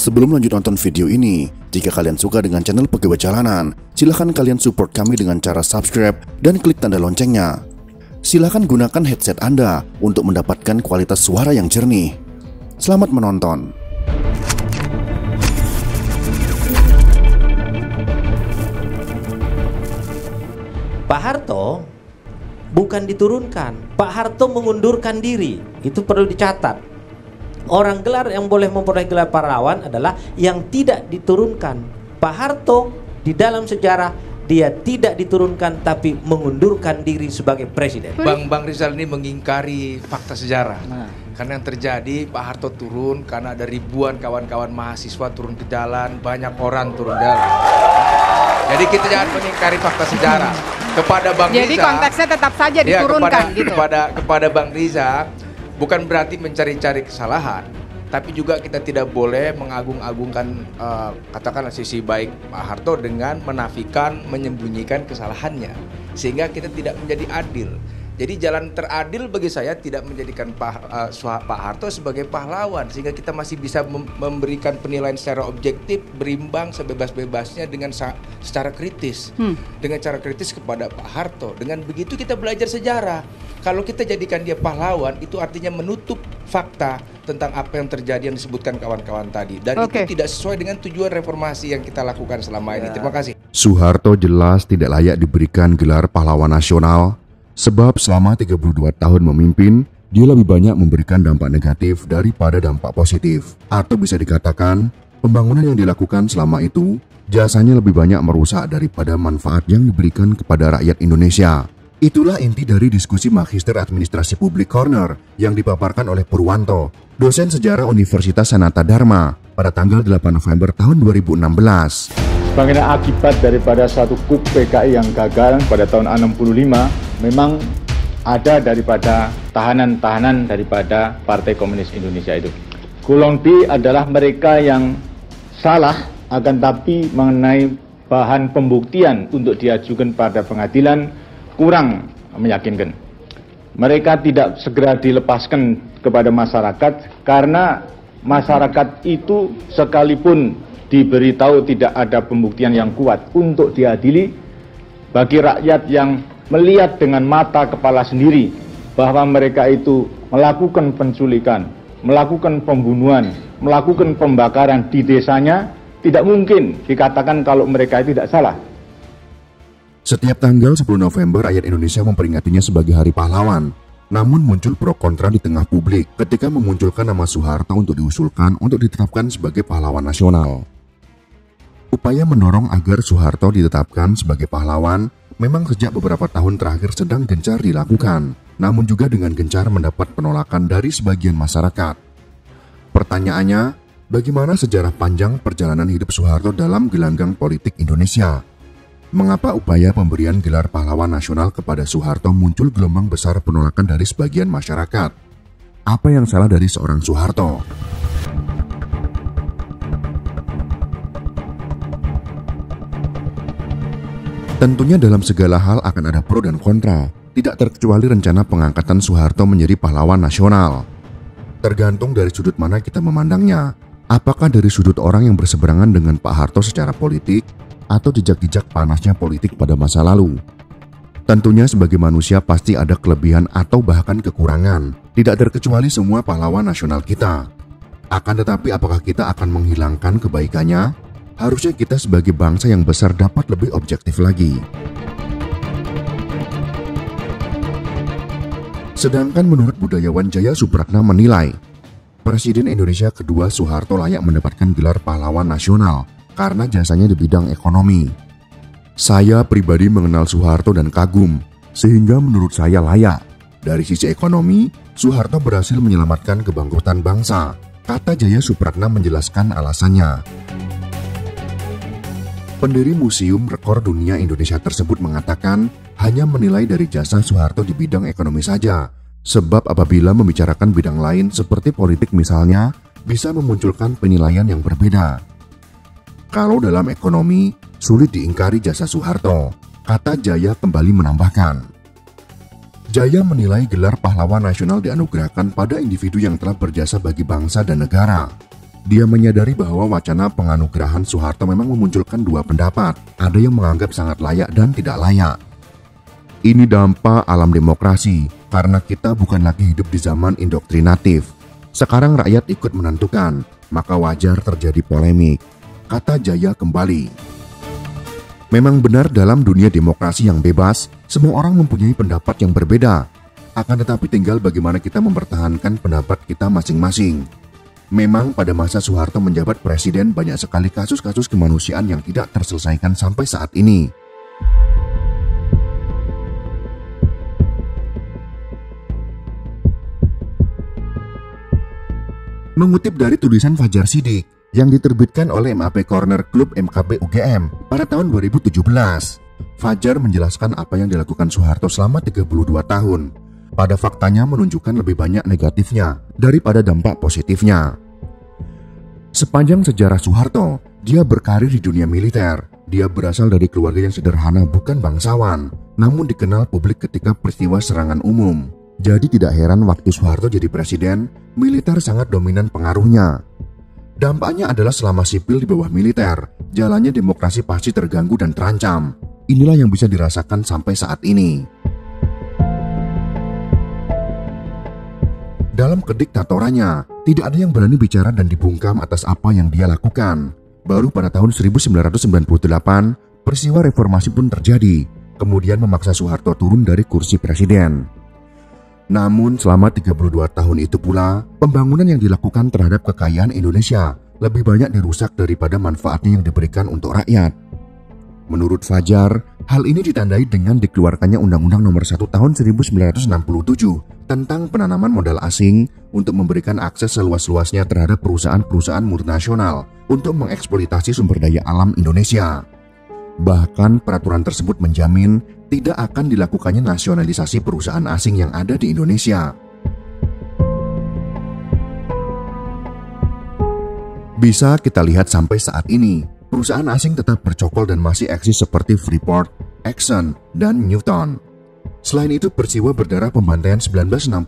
Sebelum lanjut nonton video ini, jika kalian suka dengan channel Pegawai Jalanan, silahkan kalian support kami dengan cara subscribe dan klik tanda loncengnya. Silahkan gunakan headset Anda untuk mendapatkan kualitas suara yang jernih. Selamat menonton. Pak Harto bukan diturunkan, Pak Harto mengundurkan diri. Itu perlu dicatat. Orang gelar yang boleh memperoleh gelar pahlawan adalah yang tidak diturunkan. Pak Harto di dalam sejarah dia tidak diturunkan tapi mengundurkan diri sebagai presiden. Bang Rizal ini mengingkari fakta sejarah. Karena yang terjadi Pak Harto turun karena ada ribuan kawan-kawan mahasiswa turun ke jalan, banyak orang turun jalan. Jadi kita jangan mengingkari fakta sejarah. Kepada Bang Riza. Jadi konteksnya tetap saja diturunkan gitu. Kepada Bang Riza bukan berarti mencari-cari kesalahan, tapi juga kita tidak boleh mengagung-agungkan katakanlah sisi baik Pak Harto dengan menafikan, menyembunyikan kesalahannya, sehingga kita tidak menjadi adil. Jadi jalan teradil bagi saya tidak menjadikan Pak Harto sebagai pahlawan, sehingga kita masih bisa memberikan penilaian secara objektif, berimbang sebebas-bebasnya dengan secara kritis, dengan cara kritis kepada Pak Harto. Dengan begitu kita belajar sejarah. Kalau kita jadikan dia pahlawan, itu artinya menutup fakta tentang apa yang terjadi yang disebutkan kawan-kawan tadi. Dan itu tidak sesuai dengan tujuan reformasi yang kita lakukan selama ini. Terima kasih. Soeharto jelas tidak layak diberikan gelar pahlawan nasional, sebab selama 32 tahun memimpin, dia lebih banyak memberikan dampak negatif daripada dampak positif. Atau bisa dikatakan, pembangunan yang dilakukan selama itu, jasanya lebih banyak merusak daripada manfaat yang diberikan kepada rakyat Indonesia. Itulah inti dari diskusi Magister Administrasi Publik Corner yang dipaparkan oleh Purwanto, dosen sejarah Universitas Sanata Dharma, pada tanggal 8 November tahun 2016. Bagaimana akibat daripada suatu KUP PKI yang gagal pada tahun 65 memang ada daripada tahanan-tahanan daripada Partai Komunis Indonesia itu. Golong B adalah mereka yang salah, akan tapi mengenai bahan pembuktian untuk diajukan pada pengadilan kurang meyakinkan. Mereka tidak segera dilepaskan kepada masyarakat karena masyarakat itu sekalipun diberitahu tidak ada pembuktian yang kuat untuk diadili, bagi rakyat yang melihat dengan mata kepala sendiri bahwa mereka itu melakukan penculikan, melakukan pembunuhan, melakukan pembakaran di desanya, tidak mungkin dikatakan kalau mereka itu tidak salah. Setiap tanggal 10 November rakyat Indonesia memperingatinya sebagai Hari Pahlawan. Namun muncul pro kontra di tengah publik ketika memunculkan nama Soeharto untuk diusulkan untuk ditetapkan sebagai pahlawan nasional. Upaya mendorong agar Soeharto ditetapkan sebagai pahlawan memang sejak beberapa tahun terakhir sedang gencar dilakukan, namun juga dengan gencar mendapat penolakan dari sebagian masyarakat. Pertanyaannya, bagaimana sejarah panjang perjalanan hidup Soeharto dalam gelanggang politik Indonesia? Mengapa upaya pemberian gelar pahlawan nasional kepada Soeharto muncul gelombang besar penolakan dari sebagian masyarakat? Apa yang salah dari seorang Soeharto? Tentunya dalam segala hal akan ada pro dan kontra, tidak terkecuali rencana pengangkatan Soeharto menjadi pahlawan nasional. Tergantung dari sudut mana kita memandangnya, apakah dari sudut orang yang berseberangan dengan Pak Harto secara politik, atau jejak-jejak panasnya politik pada masa lalu. Tentunya sebagai manusia pasti ada kelebihan atau bahkan kekurangan, tidak terkecuali semua pahlawan nasional kita. Akan tetapi apakah kita akan menghilangkan kebaikannya? Harusnya kita sebagai bangsa yang besar dapat lebih objektif lagi. Sedangkan menurut budayawan Jaya Supratna menilai, Presiden Indonesia kedua Soeharto layak mendapatkan gelar pahlawan nasional karena jasanya di bidang ekonomi. Saya pribadi mengenal Soeharto dan kagum, sehingga menurut saya layak. Dari sisi ekonomi, Soeharto berhasil menyelamatkan kebangkrutan bangsa, kata Jaya Supratna menjelaskan alasannya. Pendiri Museum Rekor Dunia Indonesia tersebut mengatakan hanya menilai dari jasa Soeharto di bidang ekonomi saja, sebab apabila membicarakan bidang lain seperti politik misalnya, bisa memunculkan penilaian yang berbeda. Kalau dalam ekonomi, sulit diingkari jasa Soeharto, kata Jaya kembali menambahkan. Jaya menilai gelar pahlawan nasional dianugerahkan pada individu yang telah berjasa bagi bangsa dan negara. Dia menyadari bahwa wacana penganugerahan Soeharto memang memunculkan dua pendapat. Ada yang menganggap sangat layak dan tidak layak. Ini dampak alam demokrasi, karena kita bukan lagi hidup di zaman indoktrinatif. Sekarang rakyat ikut menentukan, maka wajar terjadi polemik, kata Jaya kembali. Memang benar dalam dunia demokrasi yang bebas, semua orang mempunyai pendapat yang berbeda. Akan tetapi tinggal bagaimana kita mempertahankan pendapat kita masing-masing. Memang pada masa Soeharto menjabat presiden banyak sekali kasus-kasus kemanusiaan yang tidak terselesaikan sampai saat ini. Mengutip dari tulisan Fajar Siddiq yang diterbitkan oleh MAP Corner Club MKP UGM pada tahun 2017, Fajar menjelaskan apa yang dilakukan Soeharto selama 32 tahun. Pada faktanya menunjukkan lebih banyak negatifnya daripada dampak positifnya. Sepanjang sejarah Soeharto, dia berkarir di dunia militer. Dia berasal dari keluarga yang sederhana, bukan bangsawan, namun dikenal publik ketika peristiwa serangan umum. Jadi tidak heran waktu Soeharto jadi presiden, militer sangat dominan pengaruhnya. Dampaknya adalah selama sipil di bawah militer, jalannya demokrasi pasti terganggu dan terancam. Inilah yang bisa dirasakan sampai saat ini. Dalam kediktatorannya, tidak ada yang berani bicara dan dibungkam atas apa yang dia lakukan. Baru pada tahun 1998, peristiwa reformasi pun terjadi, kemudian memaksa Soeharto turun dari kursi presiden. Namun selama 32 tahun itu pula, pembangunan yang dilakukan terhadap kekayaan Indonesia lebih banyak dirusak daripada manfaatnya yang diberikan untuk rakyat. Menurut Fajar, hal ini ditandai dengan dikeluarkannya Undang-Undang Nomor 1 Tahun 1967 tentang penanaman modal asing untuk memberikan akses seluas-luasnya terhadap perusahaan-perusahaan multinasional untuk mengeksploitasi sumber daya alam Indonesia. Bahkan peraturan tersebut menjamin tidak akan dilakukannya nasionalisasi perusahaan asing yang ada di Indonesia. Bisa kita lihat sampai saat ini, perusahaan asing tetap bercokol dan masih eksis seperti Freeport, Exxon, dan Newton. Selain itu, peristiwa berdarah pembantaian 1965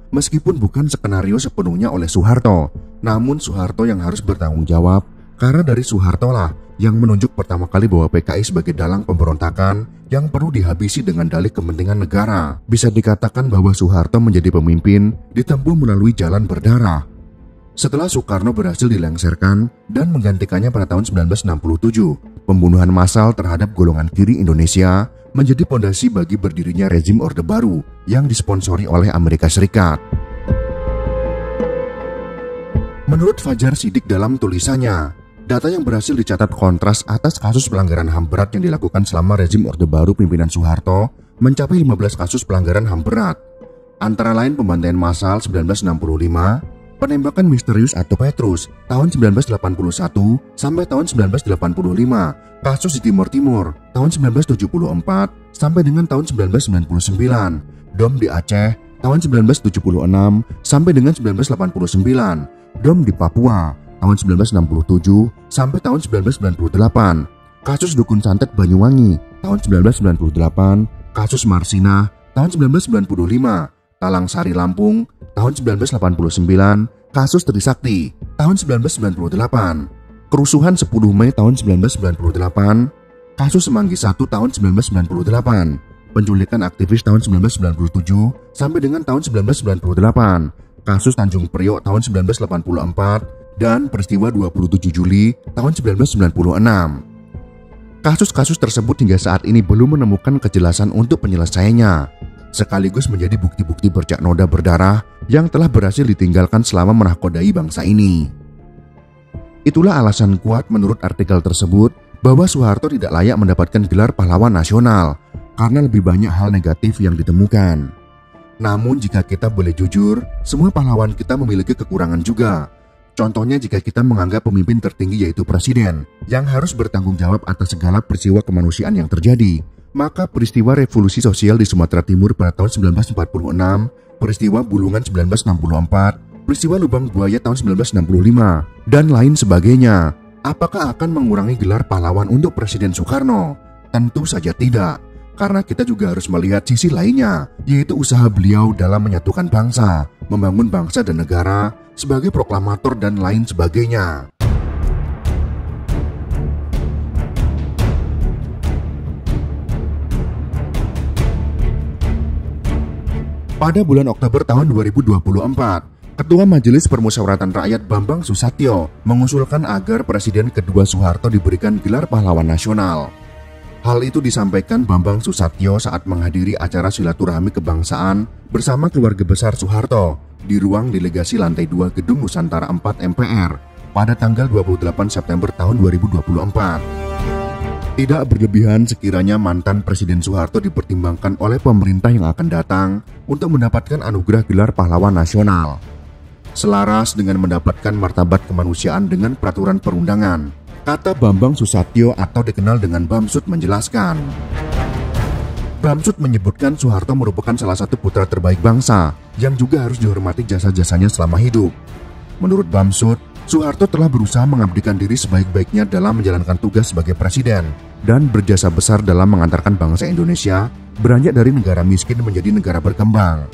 meskipun bukan skenario sepenuhnya oleh Soeharto, namun Soeharto yang harus bertanggung jawab karena dari Soeharto lah yang menunjuk pertama kali bahwa PKI sebagai dalang pemberontakan yang perlu dihabisi dengan dalih kepentingan negara. Bisa dikatakan bahwa Soeharto menjadi pemimpin ditempuh melalui jalan berdarah. Setelah Soekarno berhasil dilengsarkan dan menggantikannya pada tahun 1967, pembunuhan massal terhadap golongan kiri Indonesia menjadi pondasi bagi berdirinya rezim Orde Baru yang disponsori oleh Amerika Serikat. Menurut Fajar Siddiq dalam tulisannya, data yang berhasil dicatat kontras atas kasus pelanggaran HAM berat yang dilakukan selama rezim Orde Baru pimpinan Soeharto mencapai 15 kasus pelanggaran HAM berat. Antara lain pembantaian massal 1965, penembakan misterius atau Petrus tahun 1981 sampai tahun 1985, kasus di Timur Timur tahun 1974 sampai dengan tahun 1999, Dom di Aceh tahun 1976 sampai dengan 1989, Dom di Papua tahun 1967 sampai tahun 1998, kasus Dukun Santet Banyuwangi tahun 1998, kasus Marsina tahun 1995, Talang Sari Lampung tahun 1989, kasus Trisakti tahun 1998, kerusuhan 10 Mei tahun 1998, kasus Semanggi 1 tahun 1998, penculikan aktivis tahun 1997 sampai dengan tahun 1998, kasus Tanjung Priok tahun 1984, dan peristiwa 27 Juli tahun 1996. Kasus-kasus tersebut hingga saat ini belum menemukan kejelasan untuk penyelesaiannya, sekaligus menjadi bukti-bukti bercak noda berdarah yang telah berhasil ditinggalkan selama menahkodai bangsa ini. Itulah alasan kuat menurut artikel tersebut bahwa Soeharto tidak layak mendapatkan gelar pahlawan nasional karena lebih banyak hal negatif yang ditemukan. Namun jika kita boleh jujur, semua pahlawan kita memiliki kekurangan juga. Contohnya jika kita menganggap pemimpin tertinggi yaitu presiden yang harus bertanggung jawab atas segala peristiwa kemanusiaan yang terjadi, maka peristiwa revolusi sosial di Sumatera Timur pada tahun 1946, peristiwa Bulungan 1964, peristiwa Lubang Buaya tahun 1965, dan lain sebagainya, apakah akan mengurangi gelar pahlawan untuk Presiden Soekarno? Tentu saja tidak. Karena kita juga harus melihat sisi lainnya, yaitu usaha beliau dalam menyatukan bangsa, membangun bangsa dan negara, sebagai proklamator dan lain sebagainya. Pada bulan Oktober tahun 2024, Ketua Majelis Permusyawaratan Rakyat Bambang Susatyo mengusulkan agar Presiden kedua Soeharto diberikan gelar pahlawan nasional. Hal itu disampaikan Bambang Susatyo saat menghadiri acara silaturahmi kebangsaan bersama keluarga besar Soeharto di ruang delegasi lantai 2 Gedung Nusantara 4 MPR pada tanggal 28 September tahun 2024. Tidak berlebihan sekiranya mantan Presiden Soeharto dipertimbangkan oleh pemerintah yang akan datang untuk mendapatkan anugerah gelar pahlawan nasional. Selaras dengan mendapatkan martabat kemanusiaan dengan peraturan perundangan, kata Bambang Susatyo atau dikenal dengan Bamsud menjelaskan. Bamsud menyebutkan Soeharto merupakan salah satu putra terbaik bangsa yang juga harus dihormati jasa-jasanya selama hidup. Menurut Bamsud, Soeharto telah berusaha mengabdikan diri sebaik-baiknya dalam menjalankan tugas sebagai presiden dan berjasa besar dalam mengantarkan bangsa Indonesia beranjak dari negara miskin menjadi negara berkembang.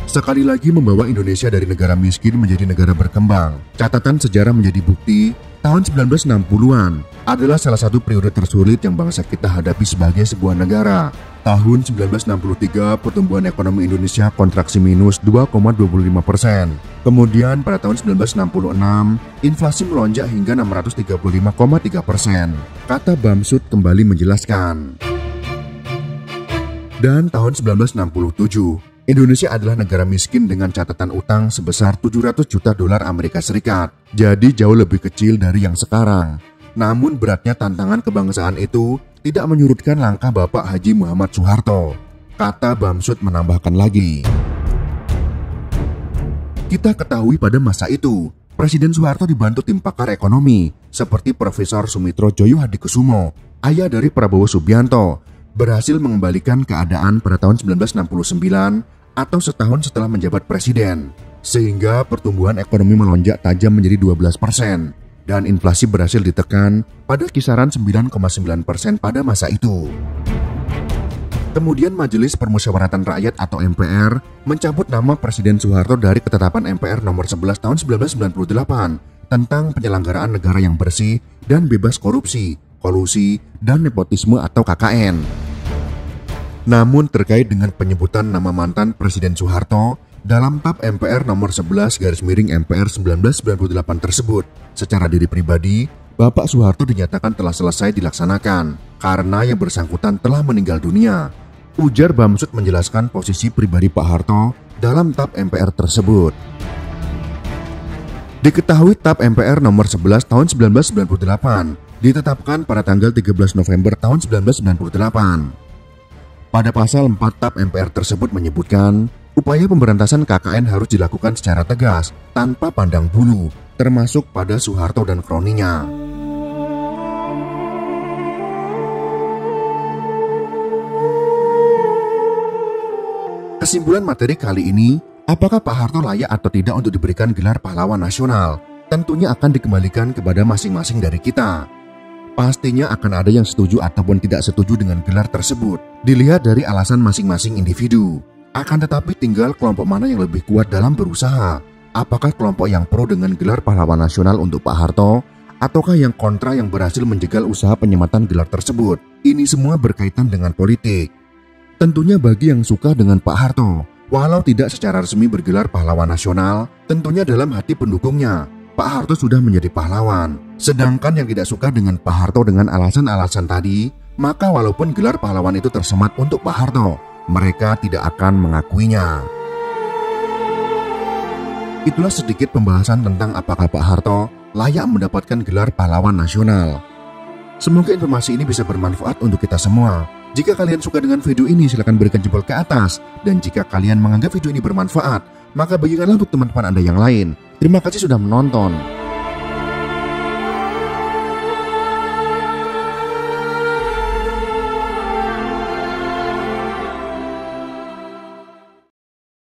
Sekali lagi membawa Indonesia dari negara miskin menjadi negara berkembang. Catatan sejarah menjadi bukti, tahun 1960-an adalah salah satu periode tersulit yang bangsa kita hadapi sebagai sebuah negara. Tahun 1963, pertumbuhan ekonomi Indonesia kontraksi minus 2,25%. Kemudian pada tahun 1966, inflasi melonjak hingga 635,3%. Kata Bamsud kembali menjelaskan. Dan tahun 1967, Indonesia adalah negara miskin dengan catatan utang sebesar 700 juta dolar Amerika Serikat. Jadi jauh lebih kecil dari yang sekarang. Namun beratnya tantangan kebangsaan itu tidak menyurutkan langkah Bapak Haji Muhammad Soeharto. Kata Bamsud menambahkan lagi. Kita ketahui pada masa itu, Presiden Soeharto dibantu tim pakar ekonomi seperti Profesor Sumitro Joyo Hadikusumo, ayah dari Prabowo Subianto, berhasil mengembalikan keadaan pada tahun 1969 atau setahun setelah menjabat presiden, sehingga pertumbuhan ekonomi melonjak tajam menjadi 12% dan inflasi berhasil ditekan pada kisaran 9,9% pada masa itu. Kemudian Majelis Permusyawaratan Rakyat atau MPR mencabut nama Presiden Soeharto dari ketetapan MPR nomor 11 tahun 1998 tentang penyelenggaraan negara yang bersih dan bebas korupsi, kolusi, dan nepotisme atau KKN. Namun terkait dengan penyebutan nama mantan Presiden Soeharto dalam TAP MPR nomor 11/MPR 1998 tersebut, secara diri pribadi, Bapak Soeharto dinyatakan telah selesai dilaksanakan karena yang bersangkutan telah meninggal dunia. Ujar Bamsud menjelaskan posisi pribadi Pak Harto dalam TAP MPR tersebut. Diketahui TAP MPR nomor 11 tahun 1998 ditetapkan pada tanggal 13 November tahun 1998. Pada pasal 4 TAP MPR tersebut menyebutkan, upaya pemberantasan KKN harus dilakukan secara tegas, tanpa pandang bulu, termasuk pada Soeharto dan kroninya. Kesimpulan materi kali ini, apakah Pak Harto layak atau tidak untuk diberikan gelar pahlawan nasional? Tentunya akan dikembalikan kepada masing-masing dari kita. Pastinya akan ada yang setuju ataupun tidak setuju dengan gelar tersebut. Dilihat dari alasan masing-masing individu. Akan tetapi tinggal kelompok mana yang lebih kuat dalam berusaha. Apakah kelompok yang pro dengan gelar pahlawan nasional untuk Pak Harto, ataukah yang kontra yang berhasil menjegal usaha penyematan gelar tersebut? Ini semua berkaitan dengan politik. Tentunya bagi yang suka dengan Pak Harto, walau tidak secara resmi bergelar pahlawan nasional, tentunya dalam hati pendukungnya, Pak Harto sudah menjadi pahlawan. Sedangkan yang tidak suka dengan Pak Harto dengan alasan-alasan tadi, maka walaupun gelar pahlawan itu tersemat untuk Pak Harto, mereka tidak akan mengakuinya. Itulah sedikit pembahasan tentang apakah Pak Harto layak mendapatkan gelar pahlawan nasional. Semoga informasi ini bisa bermanfaat untuk kita semua. Jika kalian suka dengan video ini, silakan berikan jempol ke atas. Dan jika kalian menganggap video ini bermanfaat, maka bagikanlah untuk teman-teman Anda yang lain. Terima kasih sudah menonton.